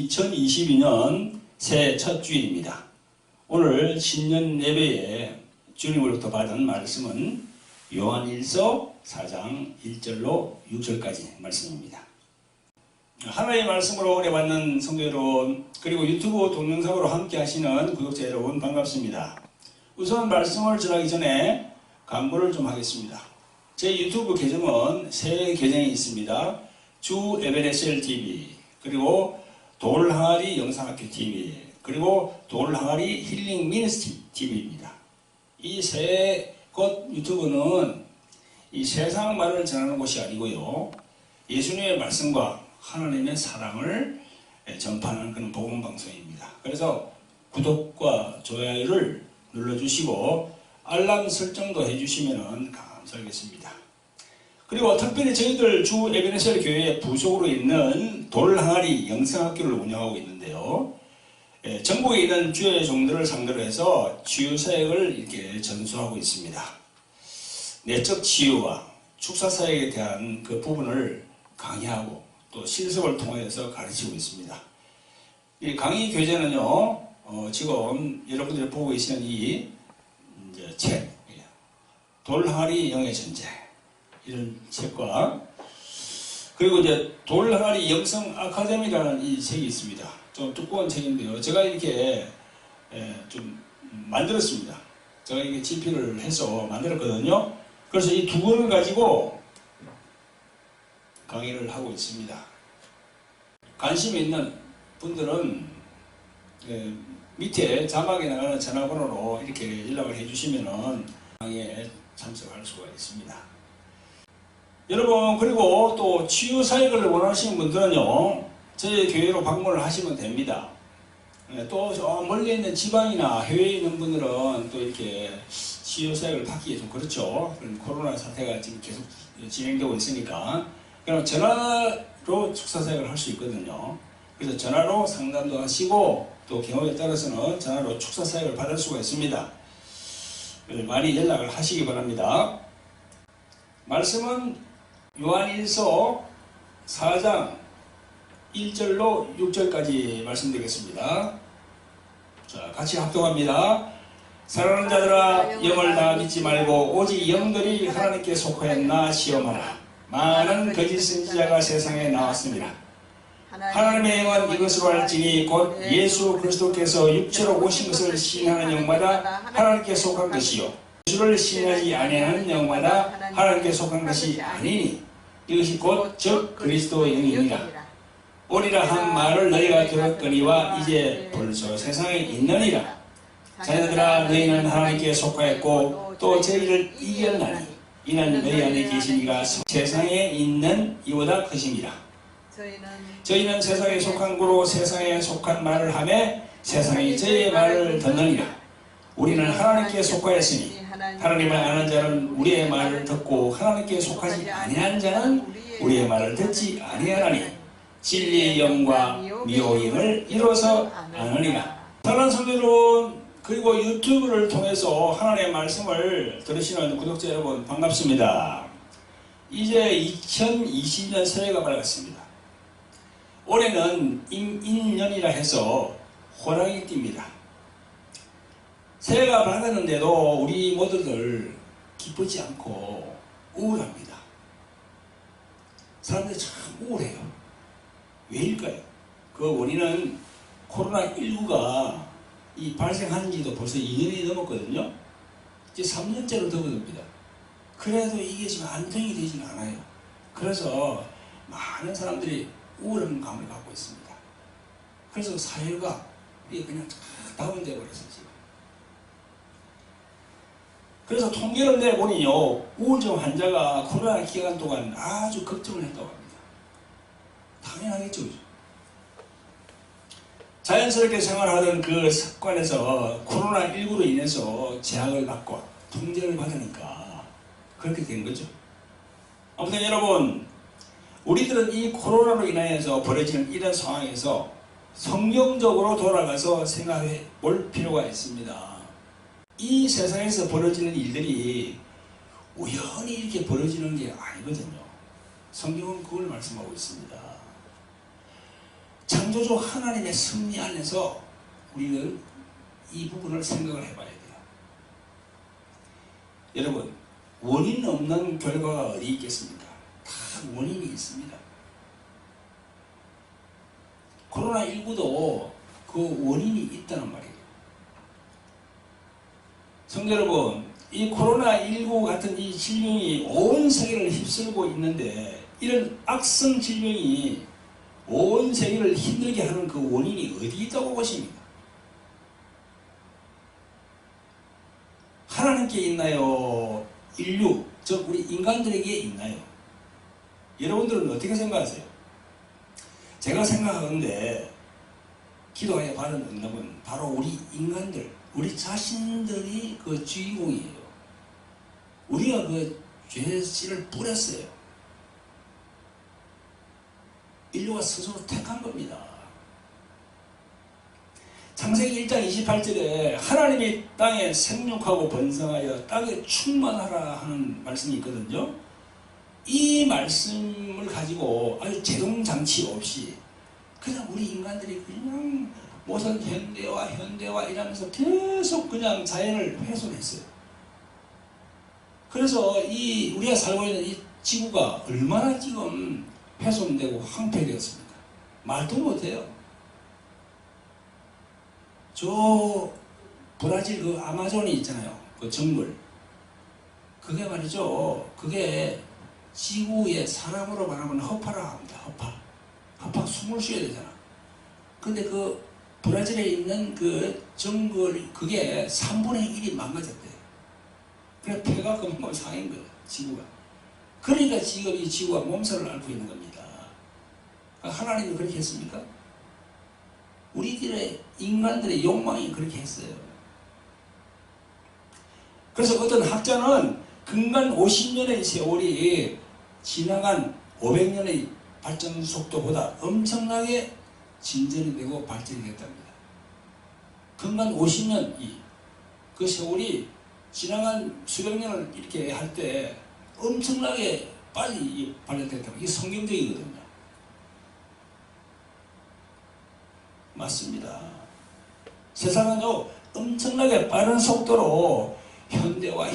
2022년 새해 첫 주일입니다. 오늘 신년 예배에 주님으로부터 받은 말씀은 요한일서 4장 1절로 6절까지 말씀입니다. 하나님의 말씀으로 오래 받는 성도 여러분, 그리고 유튜브 동영상으로 함께 하시는 구독자 여러분 반갑습니다. 우선 말씀을 전하기 전에 간구를 좀 하겠습니다. 제 유튜브 계정은 세 계정이 있습니다. 주 에베네셀 TV, 그리고 돌항아리 영상학교 TV, 그리고 돌항아리 힐링 미니스트리 TV입니다. 이 세 곳 유튜브는 이 세상 말을 전하는 곳이 아니고요, 예수님의 말씀과 하나님의 사랑을 전파하는 그런 복음 방송입니다. 그래서 구독과 좋아요를 눌러주시고 알람 설정도 해주시면 감사하겠습니다. 그리고 특별히 저희들 주 에베네셀 교회 부속으로 있는 돌항아리 영상학교를 운영하고 있는데요, 전국에 있는 주의 종들을 상대로 해서 치유사역을 이렇게 전수하고 있습니다. 내적 치유와 축사사역에 대한 그 부분을 강의하고 또 실습을 통해서 가르치고 있습니다. 이 강의 교재는요, 지금 여러분들이 보고 계시는 이 책, 돌항아리 영의 전쟁, 이런 책과, 그리고 이제 돌항아리 영성 아카데미라는 이 책이 있습니다. 좀 두꺼운 책인데요, 제가 이렇게 좀 만들었습니다. 제가 이렇게 집필을 해서 만들었거든요. 그래서 이 두 권을 가지고 강의를 하고 있습니다. 관심이 있는 분들은 밑에 자막에 나가는 전화번호로 이렇게 연락을 해주시면 강의에 참석할 수가 있습니다. 여러분, 그리고 또 치유사역을 원하시는 분들은요, 저희 교회로 방문을 하시면 됩니다. 또 저 멀리 있는 지방이나 해외에 있는 분들은 또 이렇게 치유사역을 받기에 좀 그렇죠. 코로나 사태가 지금 계속 진행되고 있으니까. 그럼 전화로 축사사역을 할 수 있거든요. 그래서 전화로 상담도 하시고, 또 경우에 따라서는 전화로 축사사역을 받을 수가 있습니다. 많이 연락을 하시기 바랍니다. 말씀은 요한일서 4장 1절로 6절까지 말씀드리겠습니다. 자, 같이 합동합니다. 사랑하는 자들아, 영을 다 믿지 말고 오직 영들이 하나님께 속하였나 시험하라. 많은 거짓 선지자가 세상에 나왔습니다. 하나님의 영은 이것으로 알지니 곧 예수 그리스도께서 육체로 오신 것을 시인하는 영마다 하나님께 속한 것이요, 예수를 시인하지 아니하는 영마다 하나님께 속한 것이 아니니 이것이 곧 즉 그리스도 영이니라. 오리라 한 말을 너희가 들었거니와 이제 벌써 세상에 있느니라. 자녀들아, 너희는 하나님께 속하였고 또 저희를 이겼나니 이는 너희 안에 계신 이가 세상에 있는 이보다 크심이라. 저희는 세상에 속한 고로 세상에 속한 말을 하며 세상이 저희의 말을 듣느니라. 우리는 하나님께 속하였으니 하나님을 아는 자는 우리의 말을 듣고 하나님께 속하지 아니한 자는 우리의 말을 듣지 아니하나니 진리의 영과 미호임을 이뤄서 아느니라. 사랑하는 성도 여러분, 그리고 유튜브를 통해서 하나님의 말씀을 들으시는 구독자 여러분 반갑습니다. 이제 2020년 새해가 밝았습니다. 올해는 인년이라 해서 호랑이 띠입니다. 새해가 밝았는데도 우리 모두들 기쁘지 않고 우울합니다. 사람들이 참 우울해요. 왜일까요? 그 원인은 코로나19가 발생한 지도 벌써 2년이 넘었거든요. 이제 3년째로 접어듭니다. 그래도 이게 지금 안정이 되지는 않아요. 그래서 많은 사람들이 우울한 감을 갖고 있습니다. 그래서 사회가 이게 그냥 다운되어 버렸어요, 지금. 그래서 통계를 내보니요, 우울증 환자가 코로나 기간 동안 아주 걱정을 했다고 합니다. 당연하겠죠. 자연스럽게 생활하던 그 습관에서 코로나19로 인해서 제약을 받고 통제를 받으니까 그렇게 된 거죠. 아무튼 여러분, 우리들은 이 코로나로 인하여서 벌어지는 이런 상황에서 성경적으로 돌아가서 생각해 볼 필요가 있습니다. 이 세상에서 벌어지는 일들이 우연히 이렇게 벌어지는 게 아니거든요. 성경은 그걸 말씀하고 있습니다. 창조주 하나님의 섭리 안에서 우리는 이 부분을 생각을 해봐야 돼요. 여러분, 원인 없는 결과가 어디 있겠습니까? 다 원인이 있습니다. 코로나19도 그 원인이 있다는 말이에요. 성도 여러분, 이 코로나19 같은 이 질병이 온 세계를 휩쓸고 있는데, 이런 악성 질병이 온 세계를 힘들게 하는 그 원인이 어디 있다고 보십니까? 하나님께 있나요? 인류, 즉 우리 인간들에게 있나요? 여러분들은 어떻게 생각하세요? 제가 생각하는데 기도하여 받은 응답은 바로 우리 인간들, 우리 자신들이 그 주인공이에요. 우리가 그 죄씨를 뿌렸어요. 인류가 스스로 택한 겁니다. 창세기 1장 28절에 하나님이 땅에 생육하고 번성하여 땅에 충만하라 하는 말씀이 있거든요. 이 말씀을 가지고 아주 제동장치 없이 그냥 우리 인간들이 그냥 무슨 현대화 이러면서 계속 그냥 자연을 훼손했어요. 그래서 이 우리가 살고 있는 이 지구가 얼마나 지금 훼손되고 황폐되었습니까? 말도 못해요. 저 브라질 그 아마존이 있잖아요. 그 정글. 그게 말이죠. 그게 지구에 사람으로 말하면 허파라 합니다. 허파 숨을 쉬어야 되잖아. 근데 그 브라질에 있는 그 정글 그게 3분의 1이 망가졌대요. 그래서 폐가 금방 상인 거예요. 지구가. 그러니까 지금 이 지구가 몸살을 앓고 있는 겁니다. 하나님이 그렇게 했습니까? 우리들의 인간들의 욕망이 그렇게 했어요. 그래서 어떤 학자는 근간 50년의 세월이 지나간 500년의 발전 속도보다 엄청나게 진전이 되고 발전이 됐답니다. 근간 50년 그 세월이 지나간 수백 년을 이렇게 할 때 엄청나게 빨리 발전됐다고. 이게 성경적이거든요. 맞습니다. 세상은요 엄청나게 빠른 속도로 현대화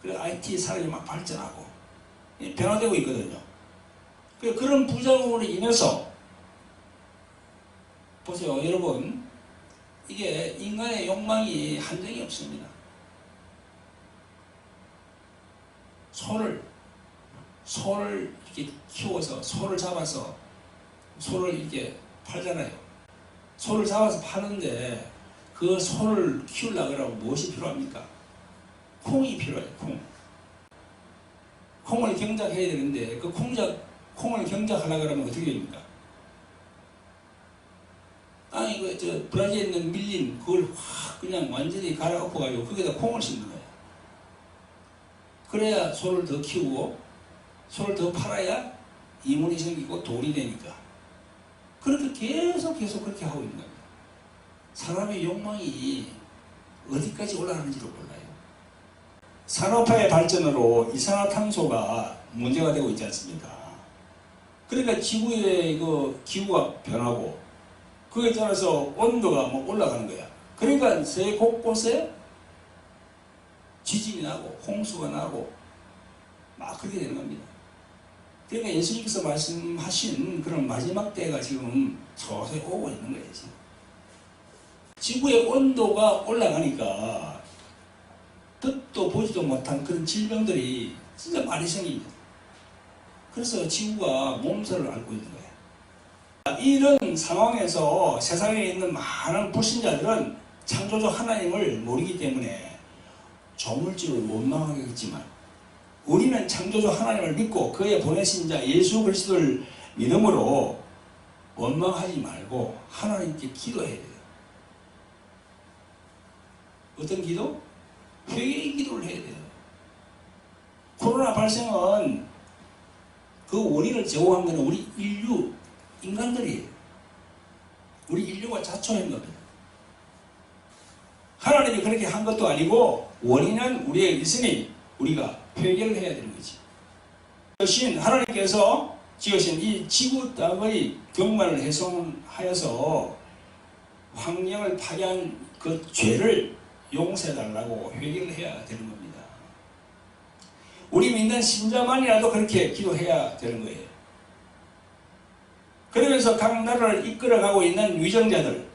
그래 IT 산업이 막 발전하고 변화되고 있거든요. 그런 부작용으로 인해서 보세요 여러분, 이게 인간의 욕망이 한정이 없습니다. 소를 이렇게 키워서 소를 잡아서 소를 이렇게 팔잖아요. 소를 잡아서 파는데 그 소를 키우려고 무엇이 필요합니까? 콩이 필요해요. 콩을 경작해야 되는데 그 콩을 경작하려고 그러면 어떻게 됩니까? 아니 저 브라질에 있는 밀린 그걸 확 그냥 완전히 갈아엎어가지고 거기다 콩을 심는 거예요. 그래야 소를 더 키우고 소를 더 팔아야 이문이 생기고 돈이 되니까. 그렇게 계속 그렇게 하고 있는 겁니다. 사람의 욕망이 어디까지 올라가는지를 몰라요. 산업화의 발전으로 이산화탄소가 문제가 되고 있지 않습니까? 그러니까 지구의 그 기후가 변하고 그에 따라서 온도가 뭐 올라가는 거야. 그러니까 세계 곳곳에 지진이 나고 홍수가 나고 막 그렇게 되는 겁니다. 그러니까 예수님께서 말씀하신 그런 마지막 때가 지금 서서히 오고 있는 거예요. 지금. 지구의 온도가 올라가니까 듣도 보지도 못한 그런 질병들이 진짜 많이 생깁니다. 그래서 지구가 몸살을 앓고 있는 거예요. 이런 상황에서 세상에 있는 많은 불신자들은 창조주 하나님을 모르기 때문에 조물주를 원망하겠지만 우리는 창조주 하나님을 믿고 그의 보내신 자 예수 그리스도를 믿음으로 원망하지 말고 하나님께 기도해야 돼요. 어떤 기도? 회개의 기도를 해야 돼요. 코로나 발생은 그 원인을 제공한 것은 우리 인간들이에요. 우리 인류가 자초한 겁니다. 하나님이 그렇게 한 것도 아니고 원인은 우리에게 있으니 우리가 회개를 해야 되는 거지. 대신 하나님께서 지으신 이 지구 땅의 경관을 훼손하여서 환경을 파괴한 그 죄를 용서해달라고 회개를 해야 되는 겁니다. 우리 믿는 신자만이라도 그렇게 기도해야 되는 거예요. 그러면서 각 나라를 이끌어가고 있는 위정자들,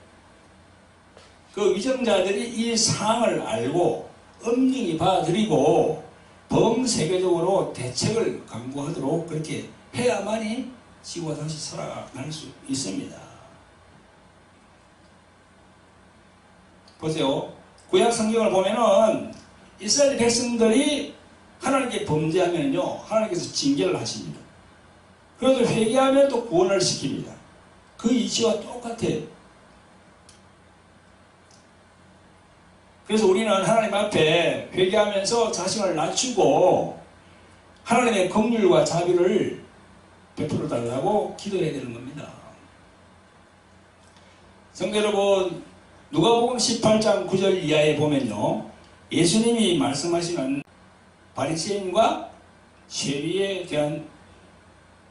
그 위정자들이 이 상황을 알고 엄중히 받아들이고 범세계적으로 대책을 강구하도록 그렇게 해야만이 지구가 다시 살아날 수 있습니다. 보세요. 구약 성경을 보면은 이스라엘 백성들이 하나님께 범죄하면요, 하나님께서 징계를 하십니다. 그래도 회개하면 또 구원을 시킵니다. 그 이치와 똑같아요. 그래서 우리는 하나님 앞에 회개하면서 자신을 낮추고 하나님의 긍휼과 자비를 베풀어 달라고 기도해야 되는 겁니다. 성도 여러분, 누가복음 18장 9절 이하에 보면요, 예수님이 말씀하시는 바리새인과 세리에 대한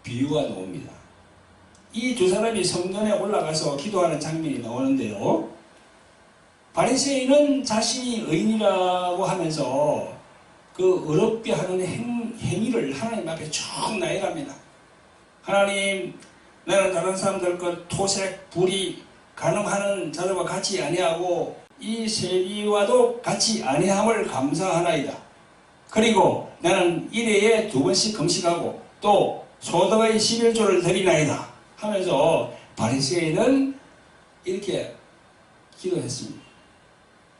비유가 나옵니다. 이 두 사람이 성전에 올라가서 기도하는 장면이 나오는데요, 바리새인은 자신이 의인이라고 하면서 그 어렵게 하는 행위를 하나님 앞에 쭉 나열합니다. 하나님, 나는 다른 사람들 것 토색, 불의, 간음하는 자들과 같이 아니하고 이 세리와도 같이 아니함을 감사하나이다. 그리고 나는 일회에 2번씩 금식하고 또 소득의 11조를 드리나이다 하면서 바리새인은 이렇게 기도했습니다.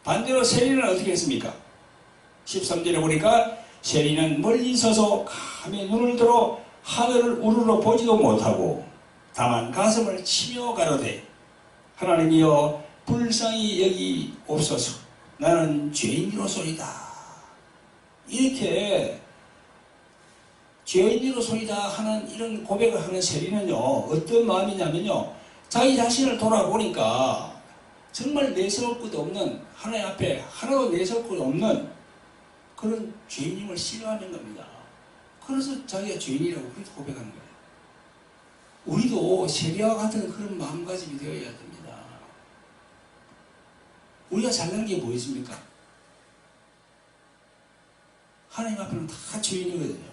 반대로 세리는 어떻게 했습니까? 13절에 보니까 세리는 멀리 서서 감히 눈을 들어 하늘을 우러러 보지도 못하고 다만 가슴을 치며 가로되 하나님이여 불쌍히 여기옵소서, 나는 죄인이로소이다. 이렇게 죄인이로소이다 하는 이런 고백을 하는 세리는요, 어떤 마음이냐면요, 자기 자신을 돌아보니까 정말 내세울 것도 없는, 하나님 앞에 하나도 내세울 것도 없는 그런 죄인임을 싫어하는 겁니다. 그래서 자기가 죄인이라고 그렇게 고백하는 거예요. 우리도 세리와 같은 그런 마음가짐이 되어야 됩니다. 우리가 잘난 게 뭐 있습니까? 하나님 앞에는 다 죄인이거든요.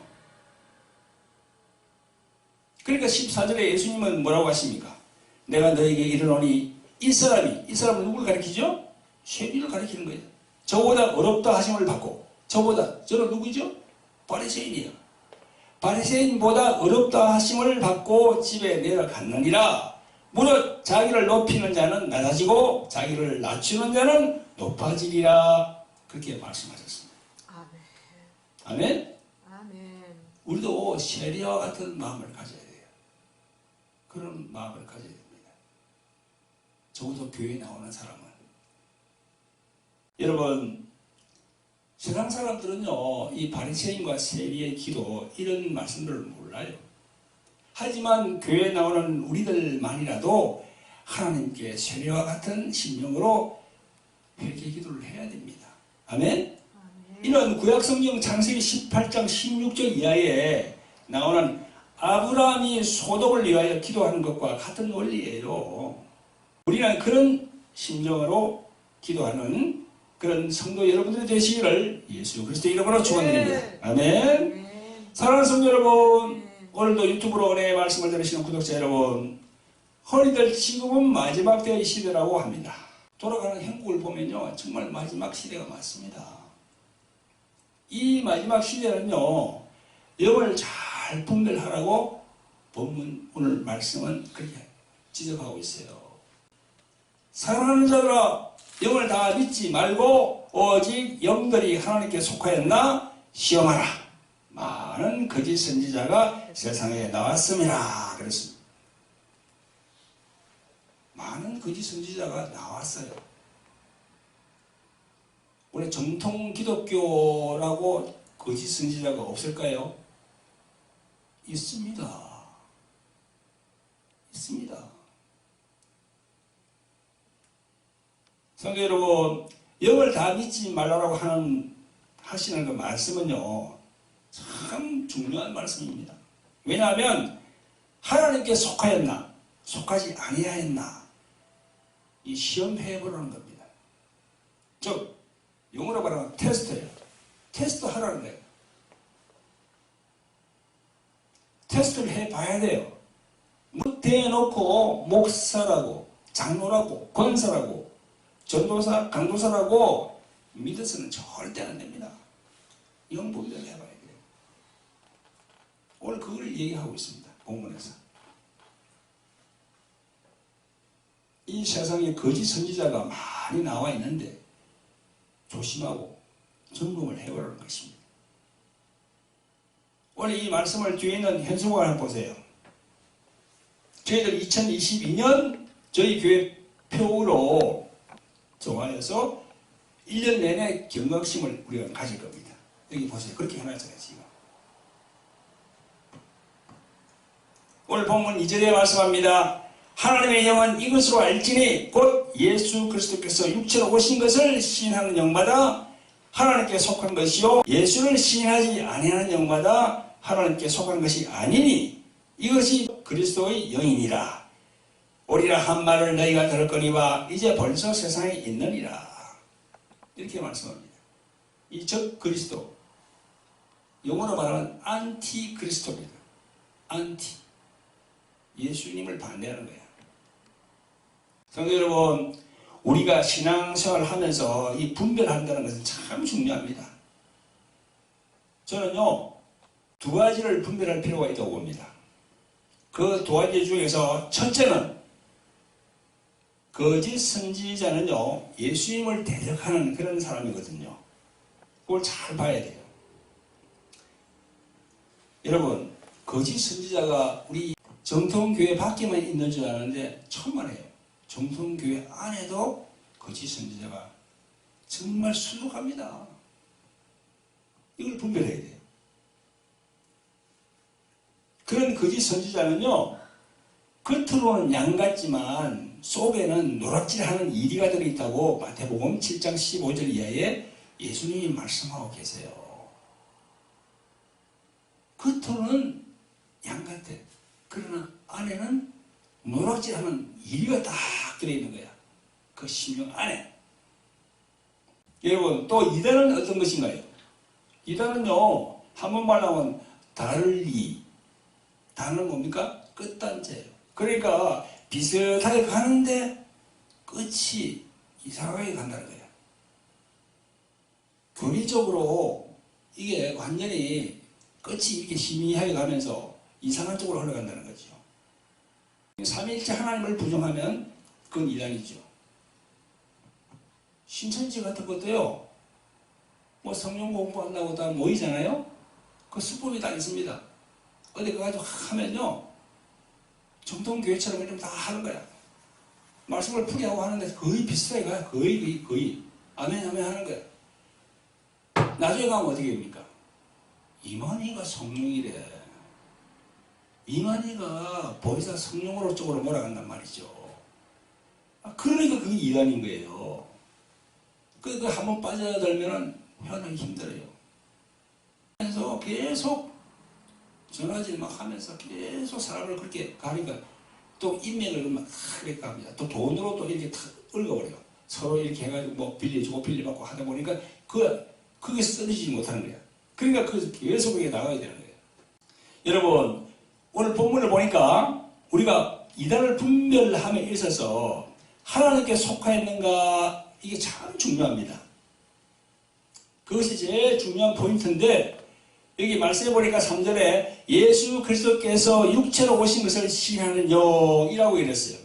그러니까 14절에 예수님은 뭐라고 하십니까? 내가 너에게 이르노니 이 사람은 누구를 가리키죠? 세리를 가리키는 거예요. 저보다 어렵다 하심을 받고, 저는 누구죠? 바리새인이에요. 바리새인보다 어렵다 하심을 받고 집에 내려갔느니라. 무릇 자기를 높이는 자는 낮아지고 자기를 낮추는 자는 높아지리라. 그렇게 말씀하셨습니다. 아멘. 아멘. 아멘. 우리도 세리와 같은 마음을 가져야 돼요. 그런 마음을 가져야 됩니다. 적어도 교회에 나오는 사람은. 여러분, 세상 사람들은요, 이 바리새인과 세리의 기도, 이런 말씀들을 몰라요. 하지만 교회에 나오는 우리들만이라도 하나님께 세리와 같은 심령으로 회개 기도를 해야 됩니다. 아멘? 이런 구약성경 창세기 18장 16절 이하에 나오는 아브라함이 소돔을 위하여 기도하는 것과 같은 원리예요. 우리는 그런 심정으로 기도하는 그런 성도 여러분들이 되시기를 예수 그리스도의 이름으로 축원드립니다. 아멘. 사랑하는 성도 여러분, 오늘도 유튜브로 은혜의 말씀을 들으시는 구독자 여러분, 허리들 지금은 마지막 때의 시대라고 합니다. 돌아가는 형국을 보면요, 정말 마지막 시대가 맞습니다. 이 마지막 시대는요, 영을 잘 분별하라고 본문 오늘 말씀은 그렇게 지적하고 있어요. 사랑하는 자들아, 영을 다 믿지 말고 오직 영들이 하나님께 속하였나 시험하라. 많은 거짓 선지자가 세상에 나왔습니다. 그랬습니다. 많은 거짓 선지자가 나왔어요. 우리 정통 기독교라고 거짓 선지자가 없을까요? 있습니다. 있습니다. 성도 여러분, 영을 다 믿지 말라고 하시는 그 말씀은요, 참 중요한 말씀입니다. 왜냐하면 하나님께 속하였나 속하지 아니하였나 이 시험해 보라는 겁니다. 즉 영어로 말하면 테스트예요. 테스트 하라는 거예요. 테스트를 해봐야 돼요. 대놓고 목사라고 장로라고 권사라고 전도사 강도사라고 믿어서는 절대 안 됩니다. 영부기를 해봐야 돼요. 오늘 그걸 얘기하고 있습니다. 본문에서. 이 세상에 거짓 선지자가 많이 나와 있는데 조심하고 점검을 해보라는 것입니다. 오늘 이 말씀을 뒤에 있는 현수막을 한번 보세요. 저희들 2022년 저희 교회 표로 좋아해서 1년 내내 경각심을 우리가 가질 겁니다. 여기 보세요. 그렇게 해놨잖아요. 지금. 오늘 본문 2절에 말씀합니다. 하나님의 영은 이것으로 알지니 곧 예수 그리스도께서 육체로 오신 것을 시인하는 영마다 하나님께 속한 것이요 예수를 시인하지 아니하는 영마다 하나님께 속한 것이 아니니 이것이 그리스도의 영이니라. 오리라 한 말을 너희가 들었거니와 이제 벌써 세상에 있느니라. 이렇게 말씀합니다. 이 적 그리스도 영어로 말하면 안티 그리스도입니다. 안티 예수님을 반대하는 거예요. 성도 여러분, 우리가 신앙생활을 하면서 이 분별한다는 것은 참 중요합니다. 저는요, 두 가지를 분별할 필요가 있다고 봅니다. 그 두 가지 중에서 첫째는 거짓 선지자는요, 예수님을 대적하는 그런 사람이거든요. 그걸 잘 봐야 돼요. 여러분, 거짓 선지자가 우리 정통교회 밖에만 있는 줄 아는데 천만에요. 정통교회 안에도 거짓 선지자가 정말 수두합니다. 이걸 분별해야 돼요. 그런 거짓 선지자는요, 겉으로는 양 같지만 속에는 노랗질하는 이리가 들어있다고 마태복음 7장 15절 이하에 예수님이 말씀하고 계세요. 겉으로는 양 같아. 그러나 안에는 노랗질하는 이리가 딱 들어있는 거야. 그 심령 안에. 여러분, 또 이단은 어떤 것인가요? 이단은요, 한번말 하면 달리. 단은 뭡니까? 끝단자예요. 그러니까 비슷하게 가는데 끝이 이상하게 간다는 거예요. 교리적으로 이게 완전히 끝이 이렇게 희미하게 가면서 이상한 쪽으로 흘러간다는 거죠. 삼위일체 하나님을 부정하면 그건 이단이죠. 신천지 같은 것도요, 뭐 성령 공부한다고 다 모이잖아요? 그 수법이 다 있습니다. 어디 가가지고 하면요, 정통교회처럼 이렇게 다 하는 거야. 말씀을 풀게 하고 하는데 거의 비슷하게 가요. 거의. 아멘 하는 거야. 나중에 가면 어떻게 됩니까? 이만희가 성령이래. 이만희가 보혜사 성령으로 쪽으로 몰아간단 말이죠. 그러니까 그게 이단인 거예요. 그 한번 빠져들면 회원하기 힘들어요. 그래서 계속 전화질 막 하면서 계속 사람을 그렇게 가니까 또 인맥을 막 그렇게 갑니다. 또 돈으로 또 이렇게 탁 얽어버려요. 서로 이렇게 해가지고 뭐 빌려주고 빌려받고 하다 보니까 그게 쓰러지지 못하는 거야. 그러니까 계속 그게 나가야 되는 거예요. 여러분, 오늘 본문을 보니까 우리가 이단을 분별함에 있어서 하나님께 속하였는가 이게 참 중요합니다. 그것이 제일 중요한 포인트인데 여기 말씀해 보니까 3절에 예수 그리스도께서 육체로 오신 것을 시인하는 영이라고 이랬어요.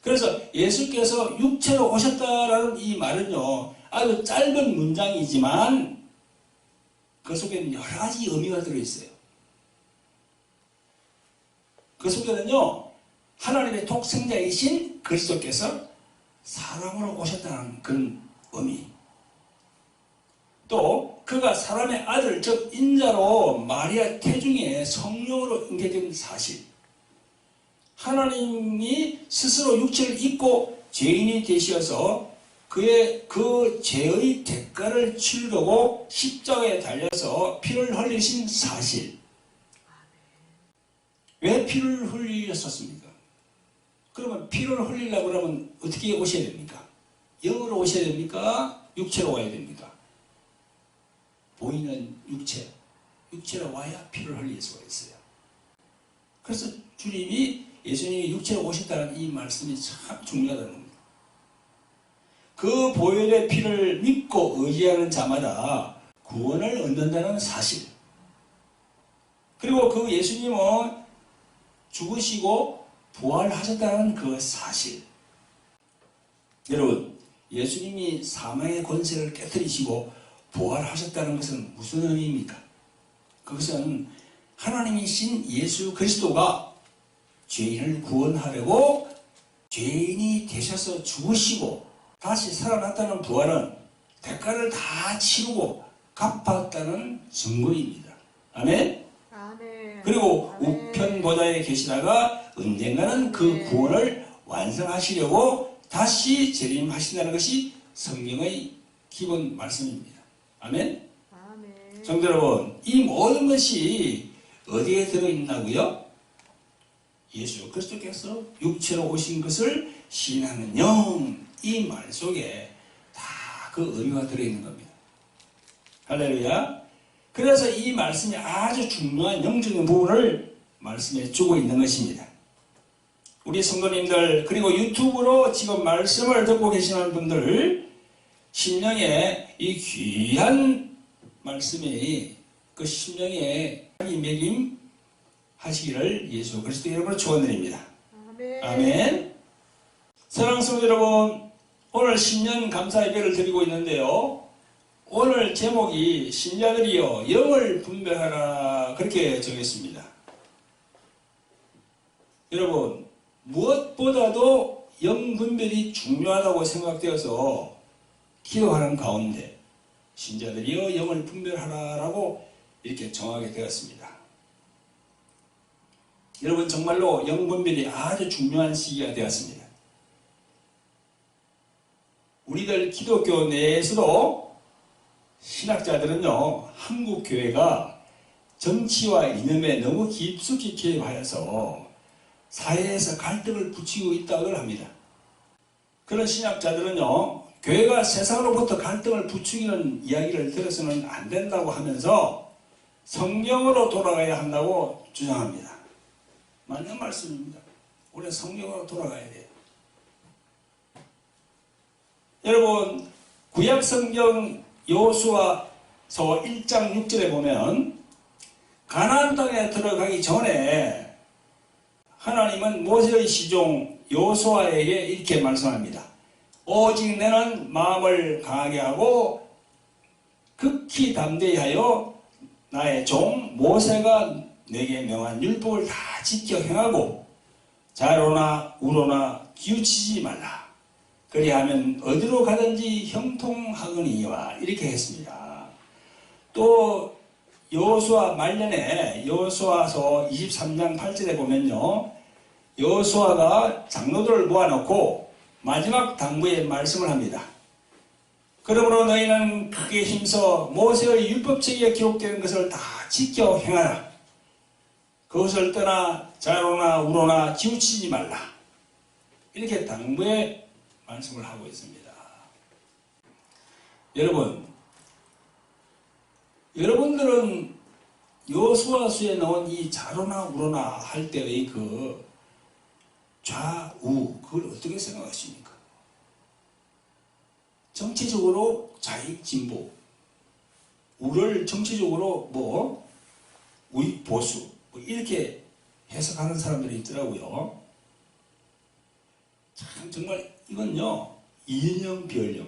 그래서 예수께서 육체로 오셨다라는 이 말은요, 아주 짧은 문장이지만 그 속에는 여러 가지 의미가 들어있어요. 그 속에는요, 하나님의 독생자이신 그리스도께서 사람으로 오셨다는 그런 의미. 또 그가 사람의 아들, 즉 인자로 마리아 태중에 성령으로 잉태된 사실. 하나님이 스스로 육체를 입고 죄인이 되셔서 그 죄의 대가를 치르려고 십자가에 달려서 피를 흘리신 사실. 왜 피를 흘리셨습니까? 그러면 피를 흘리려고 그러면 어떻게 오셔야 됩니까? 영으로 오셔야 됩니까? 육체로 와야 됩니까? 보이는 육체로 와야 피를 흘릴 수가 있어요. 그래서 예수님이 육체로 오셨다는 이 말씀이 참 중요하다는 겁니다. 그 보혈의 피를 믿고 의지하는 자마다 구원을 얻는다는 사실. 그리고 그 예수님은 죽으시고 부활하셨다는 그 사실. 여러분, 예수님이 사망의 권세를 깨뜨리시고 부활하셨다는 것은 무슨 의미입니까? 그것은 하나님이신 예수 그리스도가 죄인을 구원하려고 죄인이 되셔서 죽으시고 다시 살아났다는 부활은 대가를 다 치르고 갚았다는 증거입니다. 아멘? 아멘. 그리고 아멘. 우편 보좌에 계시다가 언젠가는 그 구원을 완성하시려고 다시 재림하신다는 것이 성경의 기본 말씀입니다. 아멘? 아멘. 성도 여러분, 이 모든 것이 어디에 들어있나고요? 예수 그리스도께서 육체로 오신 것을 신하는 영, 이 말 속에 다 그 의미가 들어있는 겁니다. 할렐루야. 그래서 이 말씀이 아주 중요한 영적인 부분을 말씀해 주고 있는 것입니다. 우리 성도님들, 그리고 유튜브로 지금 말씀을 듣고 계시는 분들, 심령에 이 귀한 말씀이 그 심령에 매김 하시기를 예수 그리스도 이름으로 축원드립니다. 아멘. 아멘. 사랑하는 성도 여러분, 오늘 신년 감사 예배를 드리고 있는데요. 오늘 제목이 신자들이여 영을 분별하라, 그렇게 정했습니다. 여러분, 무엇보다도 영 분별이 중요하다고 생각되어서 기도하는 가운데 신자들이여 영을 분별하라라고 이렇게 정하게 되었습니다. 여러분, 정말로 영 분별이 아주 중요한 시기가 되었습니다. 우리들 기독교 내에서도 신학자들은요, 한국 교회가 정치와 이념에 너무 깊숙이 개입하여서 사회에서 갈등을 부추기고 있다고 합니다. 그런 신학자들은요, 교회가 세상으로부터 갈등을 부추기는 이야기를 들어서는 안 된다고 하면서 성경으로 돌아가야 한다고 주장합니다. 맞는 말씀입니다. 우리는 성경으로 돌아가야 돼요. 여러분, 구약성경 여호수아서 1장 6절에 보면 가나안 땅에 들어가기 전에 하나님은 모세의 시종 여호수아에게 이렇게 말씀합니다. 오직 너는 마음을 강하게 하고 극히 담대히 하여 나의 종 모세가 내게 명한 율법을 다 지켜 행하고 좌로나 우로나 기우치지 말라. 그리하면 어디로 가든지 형통하거니와, 이렇게 했습니다. 또 여호수아 말년에 여호수아서 23장 8절에 보면요, 여호수아가 장로들을 모아놓고 마지막 당부의 말씀을 합니다. 그러므로 너희는 크게 힘써 모세의 율법책에 기록되는 것을 다 지켜 행하라. 그것을 떠나 좌로나 우로나 치우치지 말라. 이렇게 당부의 말씀을 하고 있습니다. 여러분들은 여호수아서에 나온 이 좌로나 우로나 할 때의 그 좌우, 그걸 어떻게 생각하십니까? 정치적으로 좌익 진보, 우를 정치적으로 우익 보수, 이렇게 해석하는 사람들이 있더라고요. 참 정말 이건요, 이은영 비을영.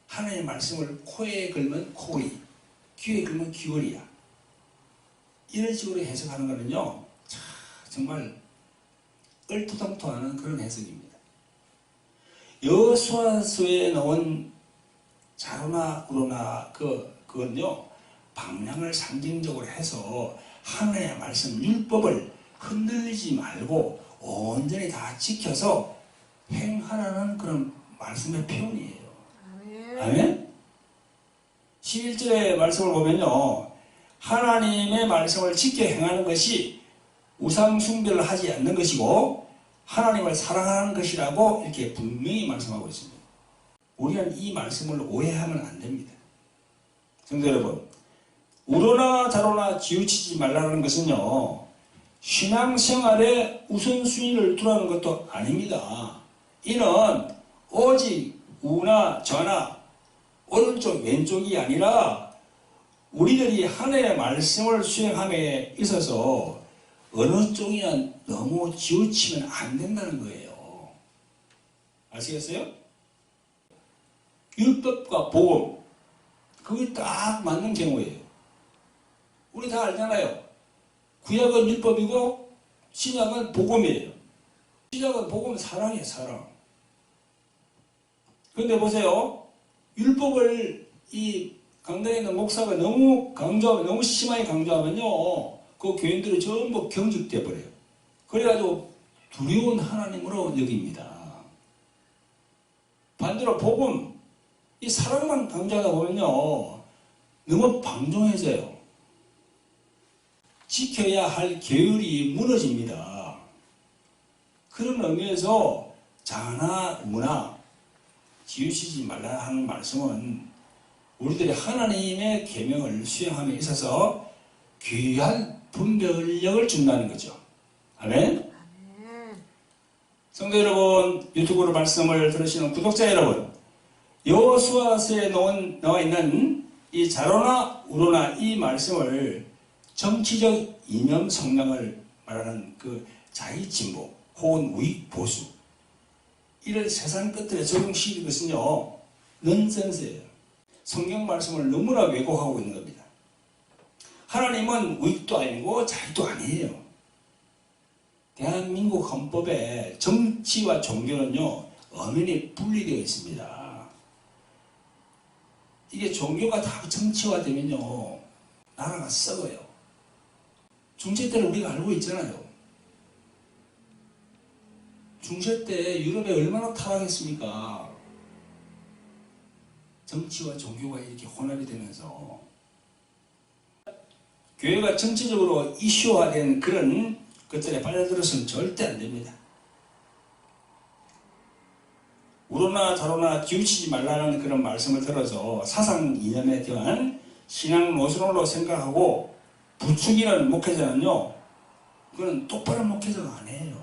하나님의 말씀을 코에 걸면 코이, 귀에 걸면 귀걸이야. 이런 식으로 해석하는 거는요, 정말 얼토당토하는 그런 해석입니다. 여호수아서에 나온 좌로나 우로나 그건요, 방향을 상징적으로 해서 하나님의 말씀 율법을 흔들리지 말고 온전히 다 지켜서 행하라는 그런 말씀의 표현이에요. 아멘? 11절의 말씀을 보면요, 하나님의 말씀을 지켜 행하는 것이 우상 숭배를 하지 않는 것이고 하나님을 사랑하는 것이라고 이렇게 분명히 말씀하고 있습니다. 우리는 이 말씀을 오해하면 안 됩니다. 성도 여러분, 우로나 자로나 지우치지 말라는 것은요, 신앙생활에 우선순위를 두라는 것도 아닙니다. 이는 오직 우나 좌나 오른쪽 왼쪽이 아니라 우리들이 하나님의 말씀을 수행함에 있어서 어느 쪽이나 너무 지우치면 안 된다는 거예요. 아시겠어요? 율법과 복음, 그게 딱 맞는 경우예요. 우리 다 알잖아요. 구약은 율법이고 신약은 복음이에요. 신약은 복음 사랑이에요, 사랑. 그런데 보세요. 율법을 이 강단에 있는 목사가 너무 강조하면, 너무 심하게 강조하면요, 그 교인들이 전부 경직돼 버려요. 그래가지고 두려운 하나님으로 여깁니다. 반대로 복음, 이 사랑만 강조하다 보면요, 너무 방종해져요. 지켜야 할 계율이 무너집니다. 그런 의미에서 자나 우나 지우치지 말라 하는 말씀은 우리들이 하나님의 계명을 수행함에 있어서 귀한 분별력을 준다는 거죠. 아멘. 성도 여러분, 유튜브로 말씀을 들으시는 구독자 여러분, 여호수아서에 나와 있는 이 자로나 우로나 이 말씀을 정치적 이념 성향을 말하는 그 자의 진보 혹은 우익 보수, 이런 세상 끝들에 적용시키는 것은요, 넌센스예요. 성경 말씀을 너무나 왜곡하고 있는 겁니다. 하나님은 우익도 아니고 자익도 아니에요. 대한민국 헌법에 정치와 종교는요, 엄연히 분리되어 있습니다. 이게 종교가 다 정치화되면요, 나라가 썩어요. 중세 때를 우리가 알고 있잖아요. 중세 때 유럽에 얼마나 타락했습니까? 정치와 종교가 이렇게 혼합이 되면서 교회가 정치적으로 이슈화된 그런 것들에 빨려들어서는 절대 안 됩니다. 우로나 자로나 지우치지 말라는 그런 말씀을 들어서 사상 이념에 대한 신앙 노선으로 생각하고 부추기는 목회자는요, 그건 똑바른 목회자가 아니에요.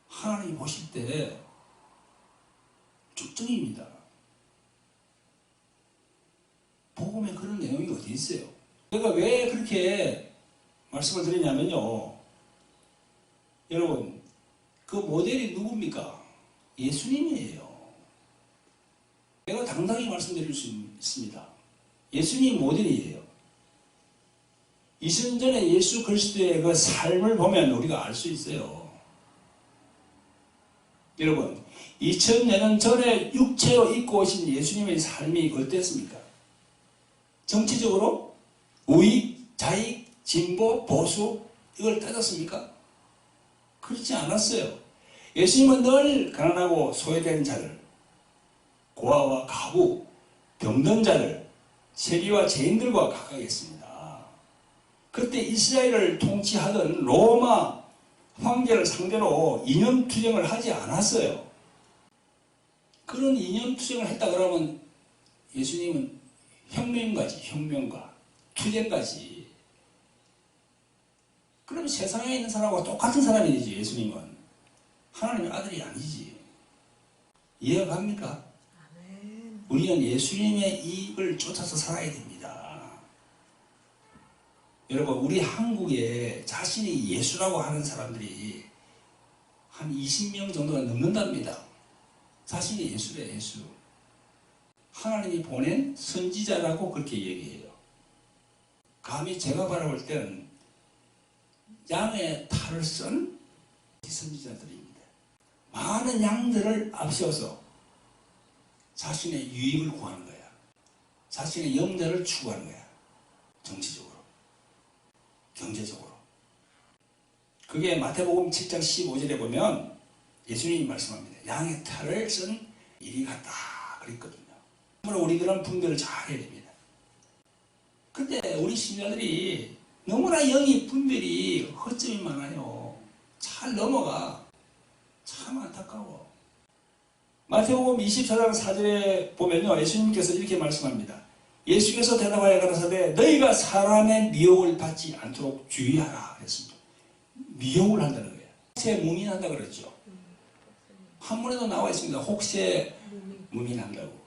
하나님이 보실 때 쭉정입니다. 복음에 그런 내용이 어디 있어요? 제가 왜 그렇게 말씀을 드리냐면요, 여러분, 그 모델이 누굽니까? 예수님이에요. 제가 당당히 말씀드릴 수 있습니다. 예수님 모델이에요. 이순전의 예수 그리스도의 그 삶을 보면 우리가 알 수 있어요. 여러분, 2000년 전에 육체로 입고 오신 예수님의 삶이 어땠습니까? 정치적으로 우익, 자익, 진보, 보수 이걸 따졌습니까? 그렇지 않았어요. 예수님은 늘 가난하고 소외된 자를, 고아와 가부, 병든 자를, 세리와 죄인들과 가까이 했습니다. 그때 이스라엘을 통치하던 로마 황제를 상대로 이념투쟁을 하지 않았어요. 그런 이념투쟁을 했다 그러면 예수님은 혁명가지, 혁명가, 투쟁가지. 그럼 세상에 있는 사람과 똑같은 사람이 되지, 예수님은. 하나님의 아들이 아니지. 이해가 갑니까? 우리는 예수님의 이익을 쫓아서 살아야 됩니다. 여러분, 우리 한국에 자신이 예수라고 하는 사람들이 한 20명 정도가 넘는답니다. 자신이 예수래, 예수. 하나님이 보낸 선지자라고 그렇게 얘기해요. 감히 제가 바라볼 때는 양의 탈을 쓴 선지자들입니다. 많은 양들을 앞세워서 자신의 유익을 구하는 거야. 자신의 영자를 추구하는 거야. 정치적으로, 경제적으로. 그게 마태복음 7장 15절에 보면 예수님이 말씀합니다. 양의 탈을 쓴 이리 같다 그랬거든요. 우리들은 분별을 잘 해야 됩니다. 근데 우리 신자들이 너무나 영이 분별이 허점이 많아요. 잘 넘어가. 참 안타까워. 마태복음 24장 4절에 보면요, 예수님께서 이렇게 말씀합니다. 예수께서 대답하여 가라사대 너희가 사람의 미혹을 받지 않도록 주의하라 그랬습니다. 미혹을 한다는 거예요. 혹세 무민한다 그랬죠. 한문에도 나와 있습니다. 혹세 무민한다고.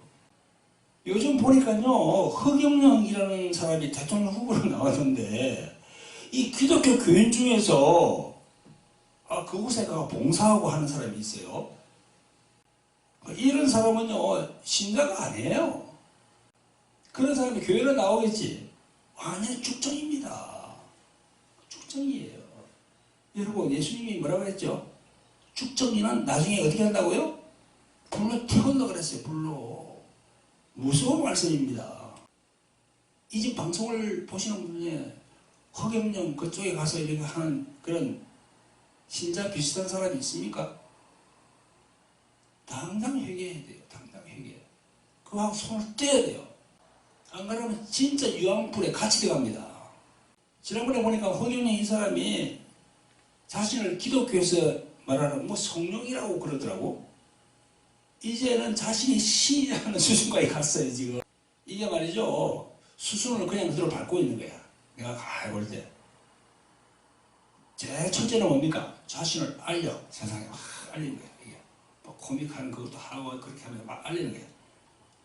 요즘 보니까요, 허경영이라는 사람이 대통령 후보로 나왔는데 이 기독교 교인 중에서 그곳에 가 봉사하고 하는 사람이 있어요. 이런 사람은요, 신자가 아니에요. 그런 사람이 교회로 나오겠지. 완전히 축정입니다. 축정이에요. 여러분, 예수님이 뭐라고 했죠? 축정이는 나중에 어떻게 한다고요? 불로 태운다 그랬어요. 불로. 무서운 말씀입니다. 이 집 방송을 보시는 분 중에 허경영 그쪽에 가서 이렇게 하는 그런 신자 비슷한 사람이 있습니까? 당장 회개해야 돼요. 당장 회개. 그거하고 손을 떼야 돼요. 안 그러면 진짜 유황불에 같이 들어갑니다. 지난번에 보니까 허경영 이 사람이 자신을 기독교에서 말하는 성령이라고 그러더라고. 이제는 자신이 신이라는 수준까지 갔어요, 지금. 이게 말이죠. 수순을 그냥 그대로 밟고 있는 거야. 내가 가만히 볼 때. 제일 첫째는 뭡니까? 자신을 알려. 세상에 막 알리는 거야. 이게. 뭐 코믹한 그것도 하고 그렇게 하면서 막 알리는 거야.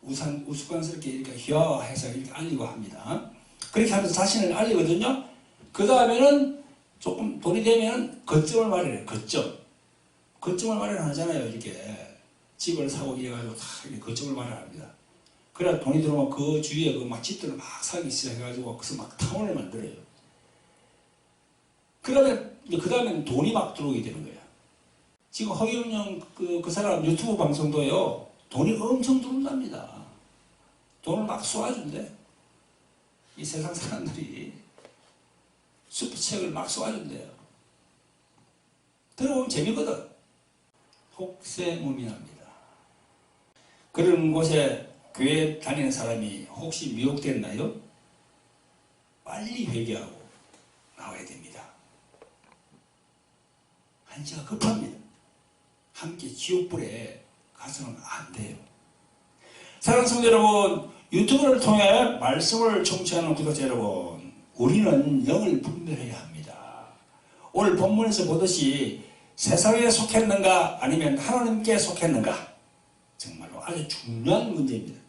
우스꽝스럽게 이렇게 희화화해서 이렇게 알리고 합니다. 그렇게 하면서 자신을 알리거든요. 그 다음에는 조금 돈이 되면 거점을 마련해요. 거점을 마련하잖아요. 이렇게. 집을 사고 이래가지고 다 이렇게 거점을 마련합니다. 그래 돈이 들어오면 그 주위에 막 집들을 막 사기 시작해가지고 그래서 막 타운을 만들어요. 그 다음에 돈이 막 들어오게 되는 거야. 지금 허경영 그 사람 유튜브 방송도요, 돈이 엄청 들어온답니다. 돈을 막 쏘아준대. 이 세상 사람들이 슈퍼책을 막 쏘아준대요. 들어보면 재미거든. 혹세무민합니다. 그런 곳에 교회 다니는 사람이 혹시 미혹됐나요? 빨리 회개하고 나와야 됩니다. 한시가 급합니다. 함께 지옥불에 가서는 안 돼요. 사랑하는 성도 여러분, 유튜브를 통해 말씀을 청취하는 구독자 여러분, 우리는 영을 분별해야 합니다. 오늘 본문에서 보듯이 세상에 속했는가 아니면 하나님께 속했는가, 정말로 아주 중요한 문제입니다.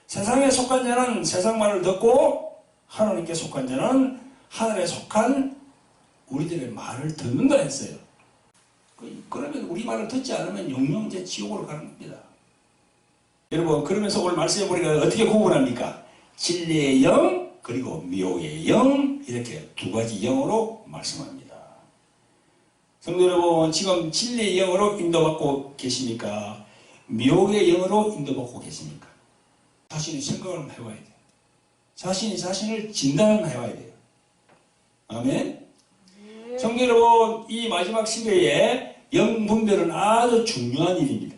세상에 속한 자는 세상 말을 듣고 하나님께 속한 자는 하늘에 속한 우리들의 말을 듣는다 했어요. 그러면 우리 말을 듣지 않으면 영영 이제 지옥으로 가는 겁니다. 여러분, 그러면서 오늘 말씀해 보니까 어떻게 구분합니까? 진리의 영 그리고 미혹의 영, 이렇게 두 가지 영으로 말씀합니다. 성도 여러분, 지금 진리의 영으로 인도받고 계십니까? 미혹의 영으로 인도받고 계십니까? 자신이 생각을 한번 해봐야 돼요. 자신이 자신을 진단을 해봐야 돼요. 아멘? 성도 여러분, 이 마지막 시대에 영 분별은 아주 중요한 일입니다.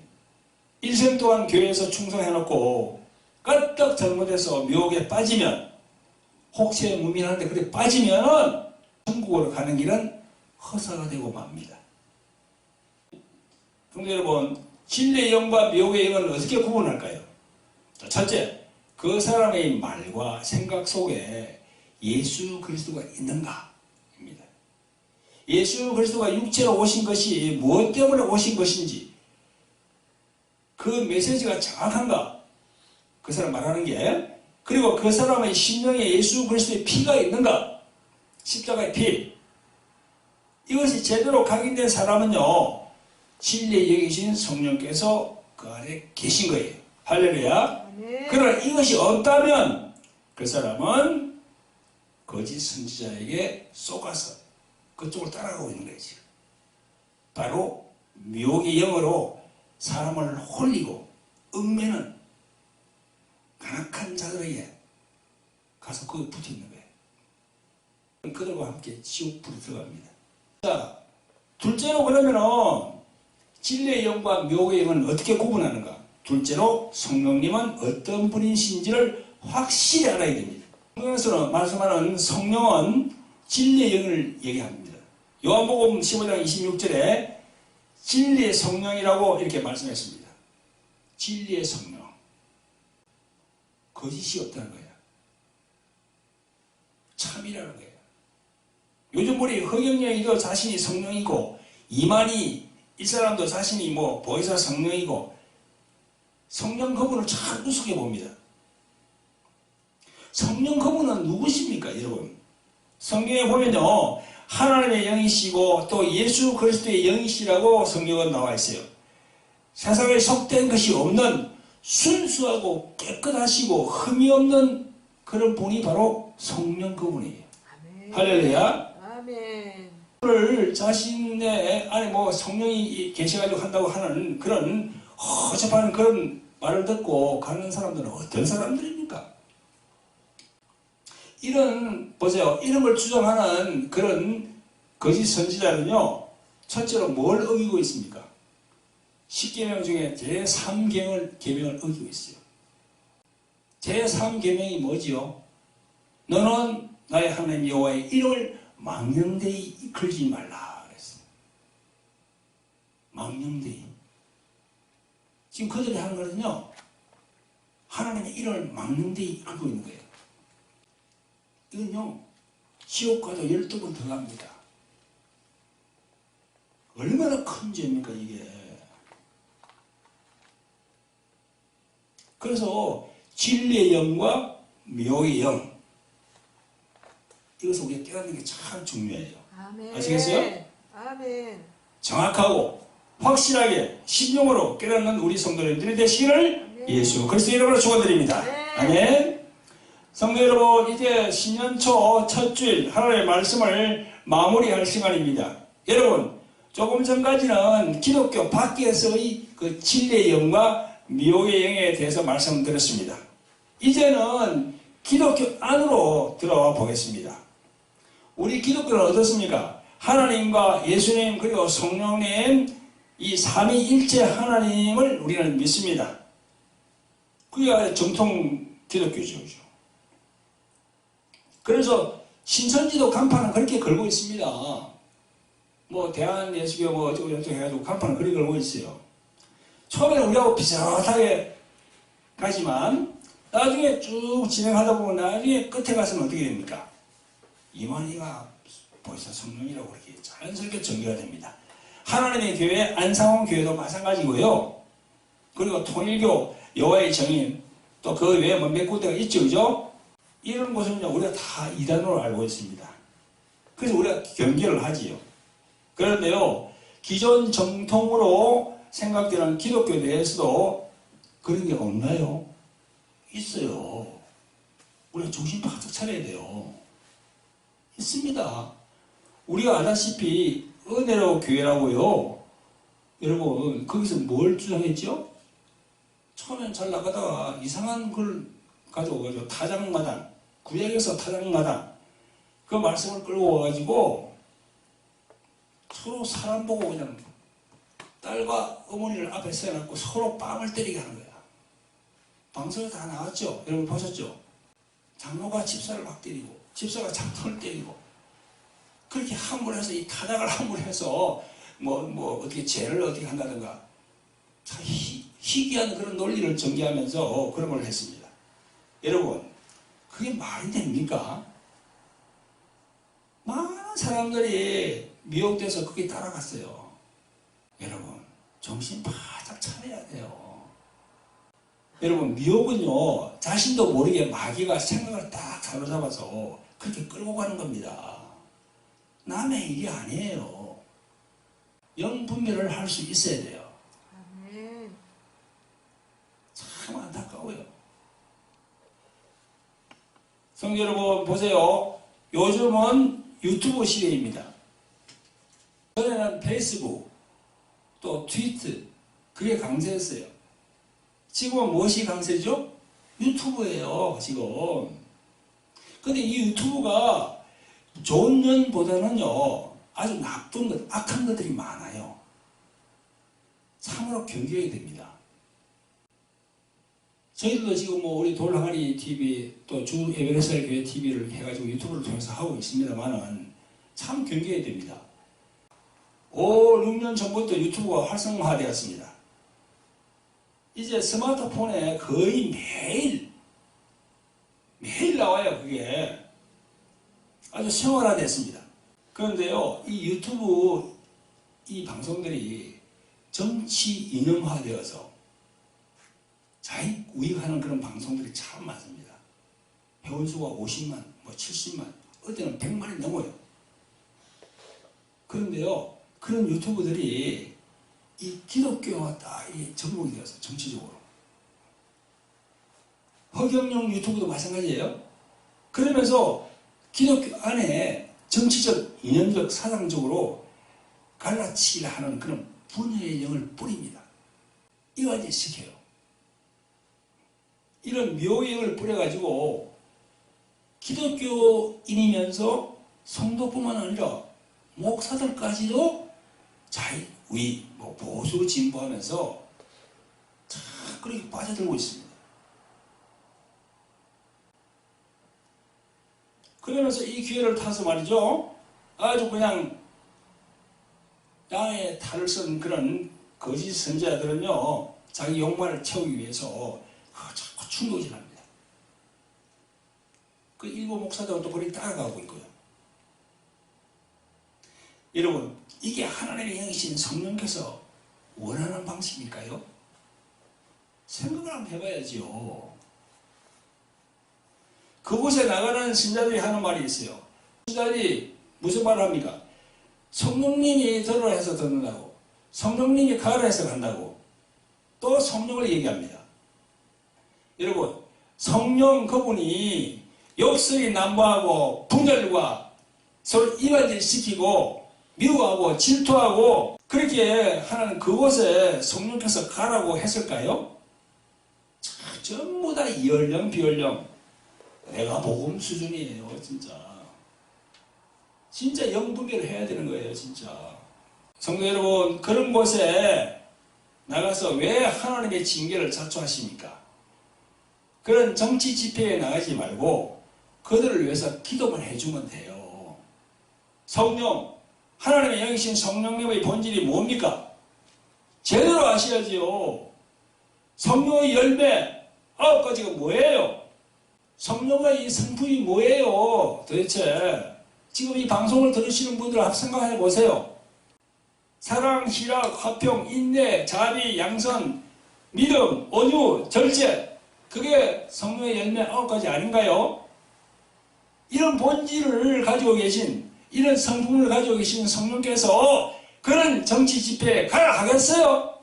일생 동안 교회에서 충성해놓고 까딱 잘못해서 미혹에 빠지면, 혹시에 무민하는데 그래 빠지면 천국으로 가는 길은 허사가 되고 맙니다. 성도 여러분, 진리의 영과 미혹의 영을 어떻게 구분할까요? 첫째, 그 사람의 말과 생각 속에 예수 그리스도가 있는가? 입니다. 예수 그리스도가 육체로 오신 것이 무엇 때문에 오신 것인지, 그 메시지가 정확한가? 그 사람 말하는 게. 그리고 그 사람의 심령에 예수 그리스도의 피가 있는가? 십자가의 피. 이것이 제대로 각인된 사람은요, 진리에 여기신 성령께서 그 안에 계신 거예요. 할렐루야. 그러나 이것이 없다면 그 사람은 거짓 선지자에게 속아서 그쪽을 따라가고 있는 거지. 바로 미혹의 영으로 사람을 홀리고 얽매는 간악한 자들에게 가서 거기 붙어 있는 거예요. 그들과 함께 지옥불에 들어갑니다. 자, 둘째로 그러면은 진리의 영과 미혹의 영은 어떻게 구분하는가? 둘째로 성령님은 어떤 분이신지를 확실히 알아야 됩니다. 성경에서는 말씀하는 성령은 진리의 영을 얘기합니다. 요한복음 15장 26절에 진리의 성령이라고 이렇게 말씀했습니다. 진리의 성령. 거짓이 없다는 거예요. 참이라는 거예요. 요즘 우리 허경영이도 자신이 성령이고 이만희 이 사람도 자신이 뭐 보혜사 성령이고 성령 그분을 잘 구속해 봅니다. 성령 그분은 누구십니까, 여러분? 성경에 보면요, 하나님의 영이시고 또 예수 그리스도의 영이시라고 성경은 나와 있어요. 세상에 속된 것이 없는 순수하고 깨끗하시고 흠이 없는 그런 분이 바로 성령 그분이에요. 아멘. 할렐루야. 아멘. 그를 자신의 안에 뭐 성령이 계셔가지고 한다고 하는 그런 허접한 그런 말을 듣고 가는 사람들은 어떤 사람들입니까? 보세요. 이런 걸 주장하는 그런 거짓 선지자는요, 첫째로 뭘 어기고 있습니까? 10계명 중에 제3계명을 어기고 있어요. 제3계명이 뭐지요? 너는 나의 하나님 여호와의 이름을 망령되이 이끌지 말라 그랬어요. 망령되이. 지금 그들이 하는 거는요, 하나님의 이름을 망령되이 이끌고 있는 거예요. 이건요, 지옥과도 12번 더 갑니다. 얼마나 큰 죄입니까, 이게. 그래서 진리의 영과 묘의 영, 이것을 우리가 깨닫는 게 참 중요해요. 아멘. 아시겠어요? 아멘. 정확하고 확실하게 신용으로 깨닫는 우리 성도님들이 되시기를 아멘. 예수 그리스도 이름으로 축원드립니다. 네. 아멘. 성도 여러분, 이제 신년초 첫 주일 하나님의 말씀을 마무리할 시간입니다. 여러분, 조금 전까지는 기독교 밖에서의 그 진리의 영과 미혹의 영에 대해서 말씀드렸습니다. 이제는 기독교 안으로 들어와 보겠습니다. 우리 기독교는 어떻습니까? 하나님과 예수님 그리고 성령님 이 삼위일체 하나님을 우리는 믿습니다. 그게 정통 기독교죠. 그래서 신천지도 간판은 그렇게 걸고 있습니다. 뭐 대한예수교 뭐 어쩌고 저쩌고 해가지고 간판은 그렇게 걸고 있어요. 처음에는 우리하고 비슷하게 가지만 나중에 쭉 진행하다 보면 나중에 끝에 가서는 어떻게 됩니까? 이만희가 보혜사 성령이라고 그렇게 자연스럽게 정리가 됩니다. 하나님의 교회 안상원 교회도 마찬가지고요. 그리고 통일교 여호와의 정인 또 그 외에 뭐 몇 군데가 있죠, 그죠? 이런 곳은요 우리가 다 이단으로 알고 있습니다. 그래서 우리가 경계를 하지요. 그런데요, 기존 정통으로 생각되는 기독교 내에서도 그런 게 없나요? 있어요. 우리가 정신 바짝 차려야 돼요. 있습니다. 우리가 아다시피 은혜로 교회라고요. 여러분, 거기서 뭘 주장했죠? 처음엔 잘 나가다가 이상한 걸 가져와가지고 타작마당, 구약에서 타작마당 그 말씀을 끌고 와가지고 서로 사람 보고 그냥 딸과 어머니를 앞에 세워놓고 서로 뺨을 때리게 하는 거야. 방송에 다 나왔죠? 여러분 보셨죠? 장로가 집사를 막 때리고 집사가 장로를 때리고 그렇게 함부로 해서 이 타작을 함부로 해서 뭐 어떻게 죄를 어떻게 한다든가 참 희귀한 그런 논리를 전개하면서 그런 걸 했습니다. 여러분, 그게 말이 됩니까? 많은 사람들이 미혹돼서 그게 따라갔어요. 여러분, 정신 바짝 차려야 돼요. 여러분, 미혹은요, 자신도 모르게 마귀가 생각을 딱 사로잡아서 그렇게 끌고 가는 겁니다. 남의 일이 아니에요. 영분별을 할 수 있어야 돼요. 아멘. 참 안타까워요. 성도 여러분 보세요. 요즘은 유튜브 시대입니다. 전에는 페이스북 또 트위터 그게 강세였어요. 지금은 무엇이 강세죠? 유튜브예요. 지금. 근데 이 유튜브가 좋은 면보다는요 아주 나쁜 것, 악한 것들이 많아요. 참으로 경계해야 됩니다. 저희들도 지금 뭐 우리 돌항아리 TV 또 주 에베레스트 교회 TV를 해가지고 유튜브를 통해서 하고 있습니다만은 참 경계해야 됩니다. 5, 6년 전부터 유튜브가 활성화되었습니다. 이제 스마트폰에 거의 매일 나와요. 그게 아주 생활화됐습니다. 그런데요, 이 유튜브 이 방송들이 정치 이념화되어서 자익 우익하는 그런 방송들이 참 많습니다. 회원수가 50만, 뭐 70만, 어디는 100만이 넘어요. 그런데요, 그런 유튜브들이 이 기독교와 딱 접목이 되어서 정치적으로. 허경영 유튜브도 마찬가지예요. 그러면서 기독교 안에 정치적, 이념적, 사상적으로 갈라치기를 하는 그런 분열의 영을 뿌립니다. 이거 시켜요. 이런 묘의 영을 뿌려가지고 기독교인이면서 성도뿐만 아니라 목사들까지도 자익, 우익, 뭐 보수 진보하면서 참 그렇게 빠져들고 있습니다. 그러면서 이 기회를 타서 말이죠. 아주 그냥 양의 탈을 쓴 그런 거짓 선지자들은요. 자기 욕망을 채우기 위해서 자꾸 충동질 합니다. 그 일부 목사들은 또 그렇게 따라가고 있고요. 여러분, 이게 하나님의 영이신 성령께서 원하는 방식일까요? 생각을 한번 해봐야지요. 그곳에 나가는 신자들이 하는 말이 있어요. 신자들이 무슨 말을 합니까? 성령님이 들으라 해서 듣는다고, 성령님이 가라 해서 간다고, 또 성령을 얘기합니다. 여러분, 성령 그분이 욕설이 난무하고 분열과 서로 이완질시키고 미워하고 질투하고 그렇게 하는 그곳에 성령께서 가라고 했을까요? 전부 다 이연령 비연령 내가 복음 수준이에요. 진짜 영분별을 해야 되는 거예요. 진짜 성도 여러분, 그런 곳에 나가서 왜 하나님의 징계를 자초하십니까? 그런 정치 집회에 나가지 말고 그들을 위해서 기도만 해주면 돼요. 성령, 하나님의 영이신 성령님의 본질이 뭡니까? 제대로 아셔야지요. 성령의 열매 9가지가 뭐예요? 성령의 성품이 뭐예요? 도대체 지금 이 방송을 들으시는 분들 한번 생각해 보세요. 사랑, 희락, 화평, 인내, 자비, 양선, 믿음, 온유, 절제, 그게 성령의 열매 9가지 아닌가요? 이런 본질을 가지고 계신, 이런 성품을 가지고 계신 성령께서 그런 정치 집회에 가라 하겠어요?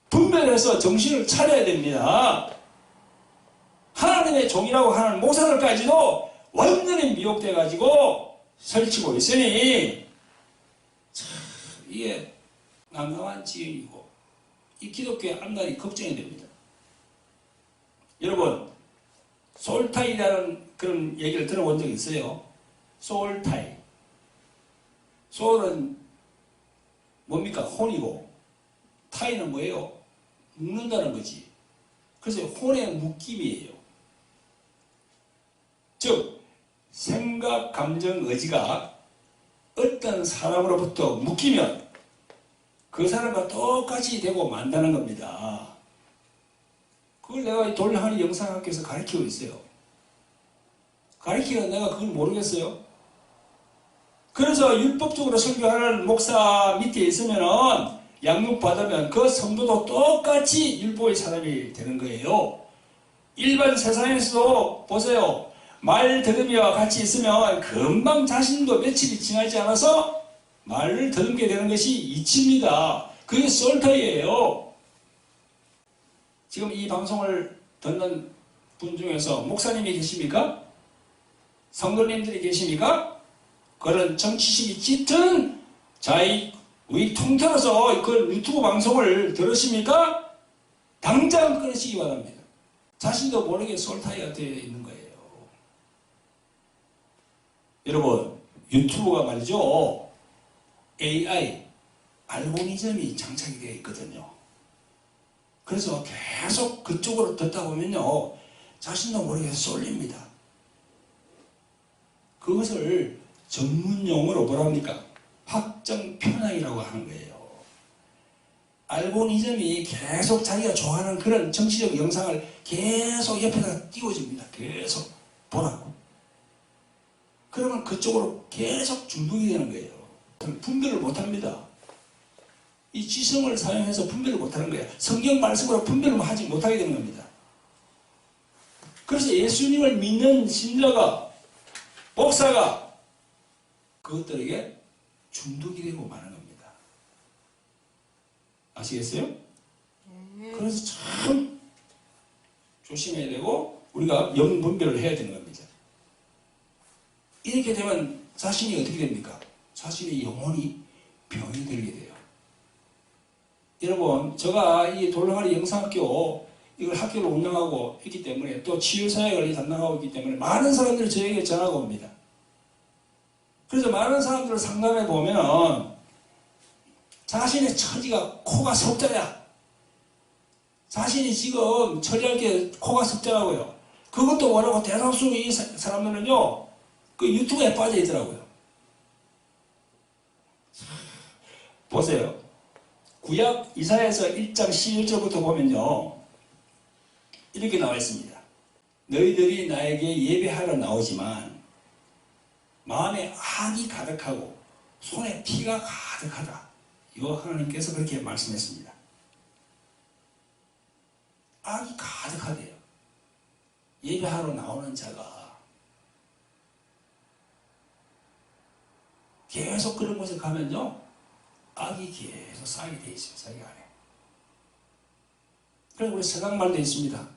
분별해서 정신을 차려야 됩니다. 하나님의 종이라고 하는 목사들까지도 완전히 미혹돼가지고 설치고 있으니 참 이게 난감한 지경이고 이 기독교의 앞날이 걱정이 됩니다. 여러분, 소울타이라는 그런 얘기를 들어본 적이 있어요. 소울타이. 소울은 뭡니까? 혼이고 타이는 뭐예요? 묶는다는 거지. 그래서 혼의 묶임이에요. 즉 생각, 감정, 의지가 어떤 사람으로부터 묶이면 그 사람과 똑같이 되고 만다는 겁니다. 그걸 내가 돌항아리 영상학교에서 가르치고 있어요. 가르치는 내가 그걸 모르겠어요. 그래서 율법적으로 설교하는 목사 밑에 있으면은 양육 받으면 그 성도도 똑같이 율법의 사람이 되는 거예요. 일반 세상에서도 보세요. 말 더듬이와 같이 있으면 금방 자신도 며칠이 지나지 않아서 말을 더듬게 되는 것이 이치입니다. 그게 솔터예요. 지금 이 방송을 듣는 분 중에서 목사님이 계십니까? 성도님들이 계십니까? 그런 정치심이 짙은 자익, 우익 통틀어서 그 유튜브 방송을 들으십니까? 당장 끊으시기 바랍니다. 자신도 모르게 솔타이가 되어 있는 거예요. 여러분, 유튜브가 말이죠. AI, 알고리즘이 장착이 되어 있거든요. 그래서 계속 그쪽으로 듣다 보면요, 자신도 모르게 쏠립니다. 그것을 전문용어로 뭐라 합니까? 확정 편향이라고 하는 거예요. 알고리즘이 계속 자기가 좋아하는 그런 정치적 영상을 계속 옆에다가 띄워줍니다. 계속 보라고. 그러면 그쪽으로 계속 중독이 되는 거예요. 분별을 못합니다. 이 지성을 사용해서 분별을 못하는 거예요. 성경 말씀으로 분별을 하지 못하게 되는 겁니다. 그래서 예수님을 믿는 신자가, 목사가 그것들에게 중독이 되고 마는 겁니다. 아시겠어요? 네. 그래서 참 조심해야 되고 우리가 영분별을 해야 되는 겁니다. 이렇게 되면 자신이 어떻게 됩니까? 자신의 영혼이 병이 들게 돼요. 여러분, 제가 이 돌랑아리 영상학교 이걸 학교를 운영하고 있기 때문에 또 치유사역을 담당하고 있기 때문에 많은 사람들이 저에게 전화가 옵니다. 그래서 많은 사람들을 상담해 보면 자신의 처지가 코가 석자야. 자신이 지금 처리할 게 코가 석자라고요. 그것도 뭐라고 대다수 이 사람들은요, 그 유튜브에 빠져 있더라고요. 보세요. 구약 이사야서 1장 11절부터 보면요, 이렇게 나와 있습니다. 너희들이 나에게 예배하러 나오지만 마음에 악이 가득하고 손에 피가 가득하다. 이거 하나님께서 그렇게 말씀했습니다. 악이 가득하대요. 예배하러 나오는 자가 계속 그런 곳에 가면요, 악이 계속 쌓이게 돼 있어요. 자기 안에. 그래서 우리 서강말도 있습니다.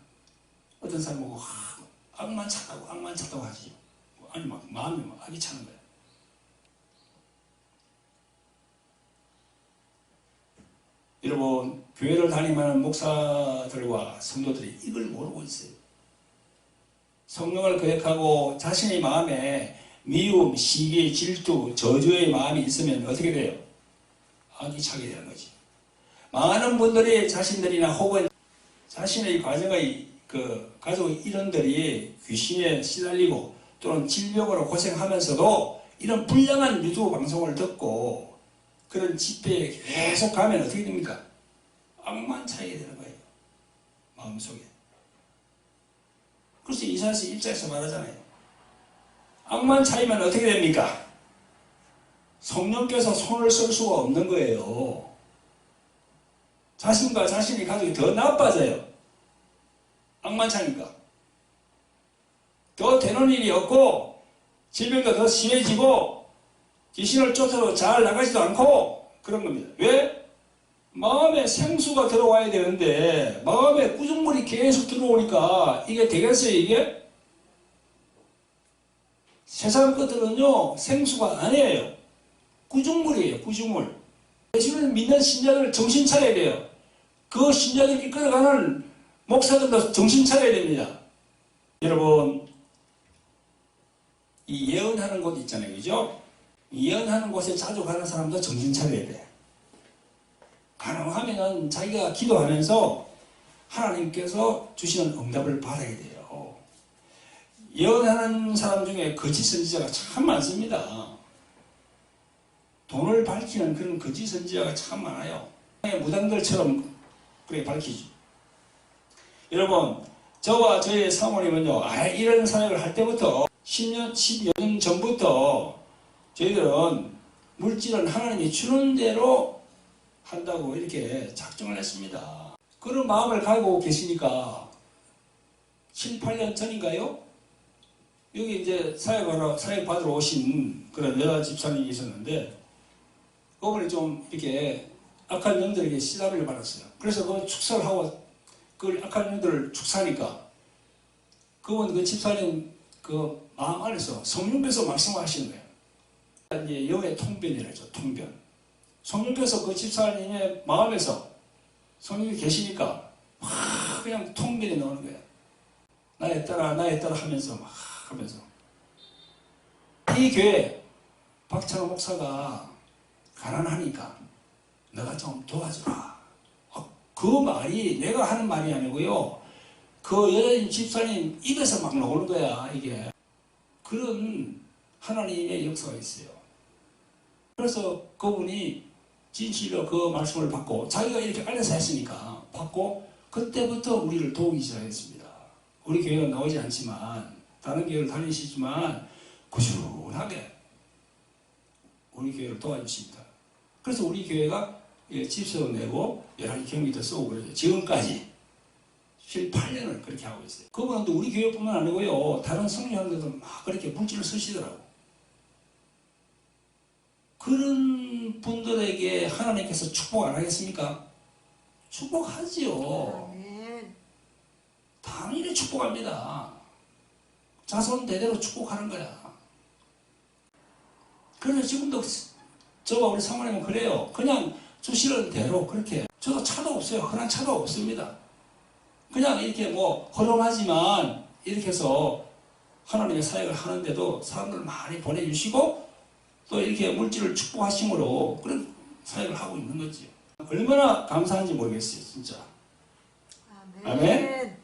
어떤 사람 보고 악만 찾다고 하지. 아니 막 마음이 막 악이 차는 거예요. 여러분, 교회를 다니는 목사들과 성도들이 이걸 모르고 있어요. 성령을 거역하고 자신의 마음에 미움, 시기, 질투, 저주의 마음이 있으면 어떻게 돼요? 악이 차게 되는 거지. 많은 분들이 자신들이나 혹은 자신의 가정의 가족 일원들이 귀신에 시달리고 또는 질병으로 고생하면서도 이런 불량한 유튜브 방송을 듣고 그런 집회에 계속 가면 어떻게 됩니까? 악만 차게 되는 거예요. 마음속에. 그래서 이사야서 1장에서 말하잖아요. 악만 차이면 어떻게 됩니까? 성령께서 손을 쓸 수가 없는 거예요. 자신과 자신의 가족이 더 나빠져요. 악만 차니까. 더 되는 일이 없고 질병도 더 심해지고 귀신을 쫓아도 잘 나가지도 않고 그런 겁니다. 왜? 마음에 생수가 들어와야 되는데 마음에 구정물이 계속 들어오니까 이게 되겠어요, 이게? 세상 것들은요, 생수가 아니에요. 구정물이에요, 구정물. 예수를 믿는 신자들 정신 차려야 돼요. 그 신자들 이끌어가는 목사들도 정신 차려야 됩니다. 여러분, 이 예언하는 곳 있잖아요, 그죠? 예언하는 곳에 자주 가는 사람도 정신 차려야 돼. 가능하면 자기가 기도하면서 하나님께서 주시는 응답을 받아야 돼요. 예언하는 사람 중에 거짓 선지자가 참 많습니다. 돈을 밝히는 그런 거짓 선지자가 참 많아요. 무당들처럼 그렇게 밝히죠. 여러분, 저와 저의 사모님은요, 이런 사역을 할 때부터 10년, 10여 년 전부터 저희들은 물질은 하나님이 주는 대로 한다고 이렇게 작정을 했습니다. 그런 마음을 가지고 계시니까 7, 8년 전인가요? 여기 이제 사역 받으러 오신 그런 여자 집사님이 있었는데 그분이 좀 이렇게 악한 영들에게 시달을 받았어요. 그래서 그 축사를 하고 그 악한 영들을 축사하니까 그분 그 집사님 그 마음 안에서 성령께서 말씀하시는 거예요. 이제 영의 통변이라죠. 통변. 성령께서 그 집사님의 마음에서 성령이 계시니까 막 그냥 통변이 나오는 거예요. 나의 딸아 하면서 막 하면서 이 교회 박찬호 목사가 가난하니까 너가 좀 도와주라. 그 말이 내가 하는 말이 아니고요. 그 여자인 집사님 입에서 막 나오는 거야, 이게. 그런 하나님의 역사가 있어요. 그래서 그분이 진실로 그 말씀을 받고 자기가 이렇게 알려서 했으니까 받고 그때부터 우리를 도우기 시작했습니다. 우리 교회는 나오지 않지만 다른 교회를 다니시지만 꾸준하게 우리 교회를 도와주십니다. 그래서 우리 교회가 집세도 내고 여러 가지 경비도 쓰고 그러죠. 지금까지 7, 8년을 그렇게 하고 있어요. 그분은 또 우리 교회뿐만 아니고요. 다른 성령들도 막 그렇게 물질을 쓰시더라고. 그런 분들에게 하나님께서 축복 안 하겠습니까? 축복하지요. 아멘. 당연히 축복합니다. 자손 대대로 축복하는 거야. 그래서 지금도 저와 우리 사모님은 그래요. 그냥 주시는 대로 그렇게. 저도 차도 없어요. 흔한 차도 없습니다. 그냥 이렇게 뭐 허름하지만 이렇게 해서 하나님의 사역을 하는데도 사람들 많이 보내주시고 또 이렇게 물질을 축복하심으로 그런 사역을 하고 있는 거지. 얼마나 감사한지 모르겠어요, 진짜. 아멘. 아멘.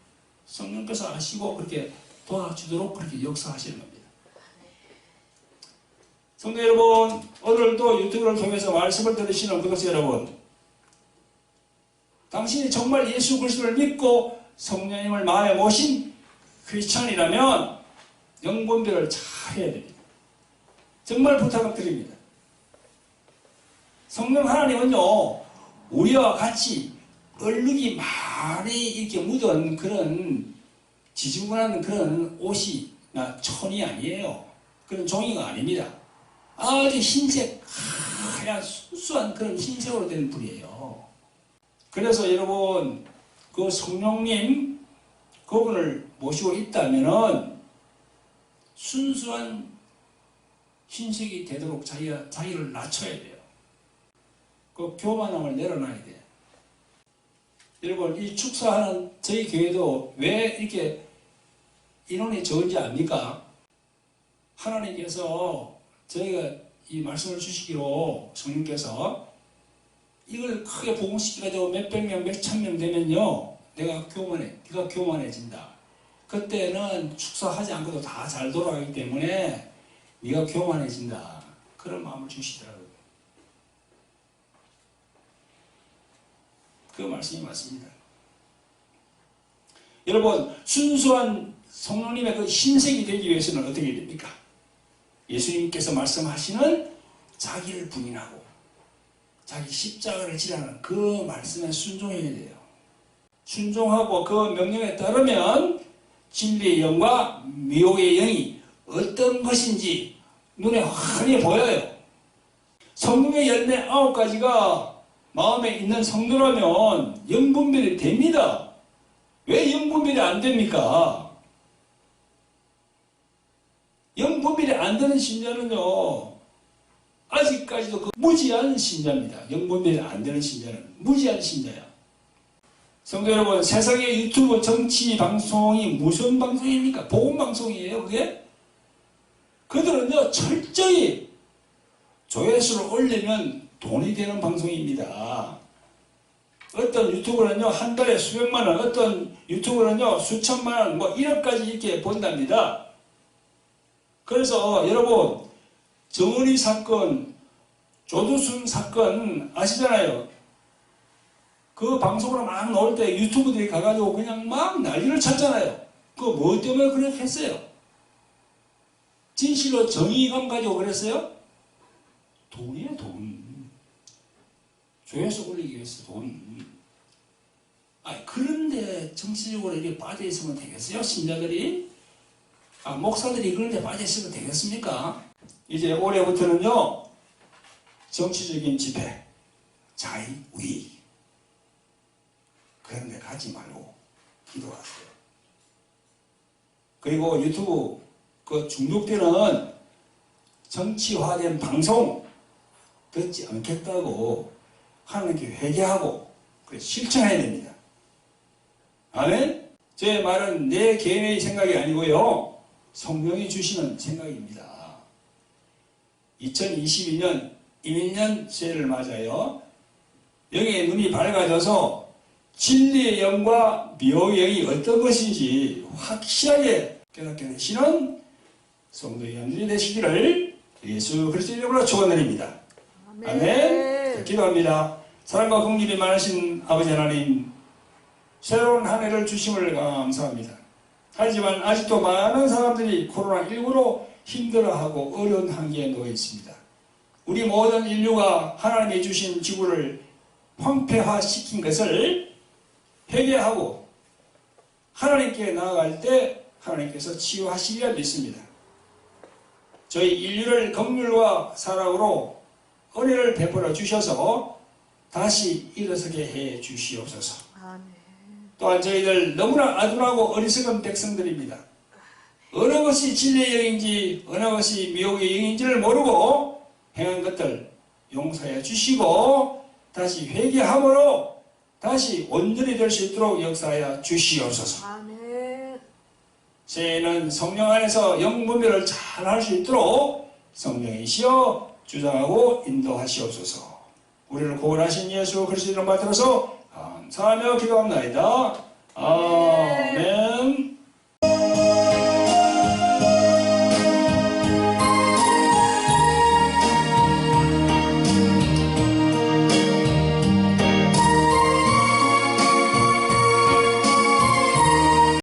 성령께서 아시고 그렇게 도와주도록 그렇게 역사하시는 겁니다. 성도 여러분, 오늘도 유튜브를 통해서 말씀을 들으시는 그것이 여러분, 당신이 정말 예수 그리스도를 믿고 성령님을 마음에 모신 크리스찬이라면 영분별을 잘 해야 됩니다. 정말 부탁을 드립니다. 성령 하나님은요, 우리와 같이 얼룩이 많이 이렇게 묻은 그런 지저분한 그런 옷이나 천이 아니에요. 그런 종이가 아닙니다. 아주 흰색, 하얀 수수한 그런 흰색으로 된 분이에요. 그래서 여러분, 그 성령님 그분을 모시고 있다면은 순수한 흰색이 되도록 자기를 낮춰야 돼요. 그 교만함을 내려놔야 돼요. 여러분, 이 축사하는 저희 교회도 왜 이렇게 인원이 적은지 압니까? 하나님께서 저희가 이 말씀을 주시기로 성령께서 이걸 크게 복음시켜가지고 몇백 명, 몇천 명 되면요, 네가 교만해진다. 그때는 축사하지 않고도 다 잘 돌아가기 때문에 네가 교만해진다. 그런 마음을 주시더라고요. 그 말씀이 맞습니다. 여러분, 순수한 성령님의 그 흰색이 되기 위해서는 어떻게 됩니까? 예수님께서 말씀하시는 자기를 부인하고 자기 십자가를 지라는 그 말씀에 순종해야 돼요. 순종하고 그 명령에 따르면 진리의 영과 미혹의 영이 어떤 것인지 눈에 환히 보여요. 성령의 열매 9가지가 마음에 있는 성도라면 영분별이 됩니다. 왜 영분별이 안 됩니까? 영분별이 안 되는 신자는요, 아직까지도 그 무지한 신자입니다. 영분별이 안 되는 신자는 무지한 신자야. 성도 여러분, 세상의 유튜브 정치 방송이 무슨 방송입니까? 복음 방송이에요, 그게? 그들은요, 철저히 조회수를 올리면 돈이 되는 방송입니다. 어떤 유튜브는요, 한 달에 수백만 원, 어떤 유튜브는요, 수천만 원, 뭐 1억까지 이렇게 본답니다. 그래서 여러분, 정은이 사건, 조두순 사건 아시잖아요. 그 방송으로 막 나올 때 유튜브들이 가가지고 그냥 막 난리를 쳤잖아요. 그 뭐 때문에 그렇게 했어요? 진실로 정의감 가지고 그랬어요? 돈이에요, 돈. 조회수 올리기 위해서 돈. 아니, 그런데 정치적으로 이렇게 빠져있으면 되겠어요? 신자들이? 목사들이 그런데 빠져있으면 되겠습니까? 이제 올해부터는요, 정치적인 집회, 자의우의, 그런 데 가지 말고 기도하세요. 그리고 유튜브 그 중독되는 정치화된 방송 듣지 않겠다고 하나님께 회개하고 실천해야 됩니다. 아멘? 제 말은 내 개인의 생각이 아니고요, 성령이 주시는 생각입니다. 2022년 이민년 새해를 맞아요. 여기에 눈이 밝아져서 진리의 영과 미혹의 영이 어떤 것인지 확실하게 깨닫게 되시는 성도 여러분들이 되시기를 예수 그리스도의 이름으로 축원드립니다. 아멘. 기도합니다. 사랑과 긍휼이 많으신 아버지 하나님, 새로운 한 해를 주심을 감사합니다. 하지만 아직도 많은 사람들이 코로나19로 힘들어하고 어려운 한계에 놓여 있습니다. 우리 모든 인류가 하나님이 주신 지구를 황폐화시킨 것을 회개하고 하나님께 나아갈 때 하나님께서 치유하시리라 믿습니다. 저희 인류를 긍휼과 사랑으로 은혜를 베풀어 주셔서 다시 일어서게 해 주시옵소서. 아멘. 또한 저희들 너무나 아둔하고 어리석은 백성들입니다. 어느 것이 진리의 영인지 어느 것이 미혹의 영인지를 모르고 행한 것들 용서해 주시고 다시 회개함으로 다시 온전히 될 수 있도록 역사하여 주시옵소서. 아멘. 새해에는 성령 안에서 영분별을 잘 할 수 있도록 성령이시여 주장하고 인도하시옵소서. 우리를 구원하신 예수 그리스도 이름 받들어서 감사하며 기도합나이다. 아멘.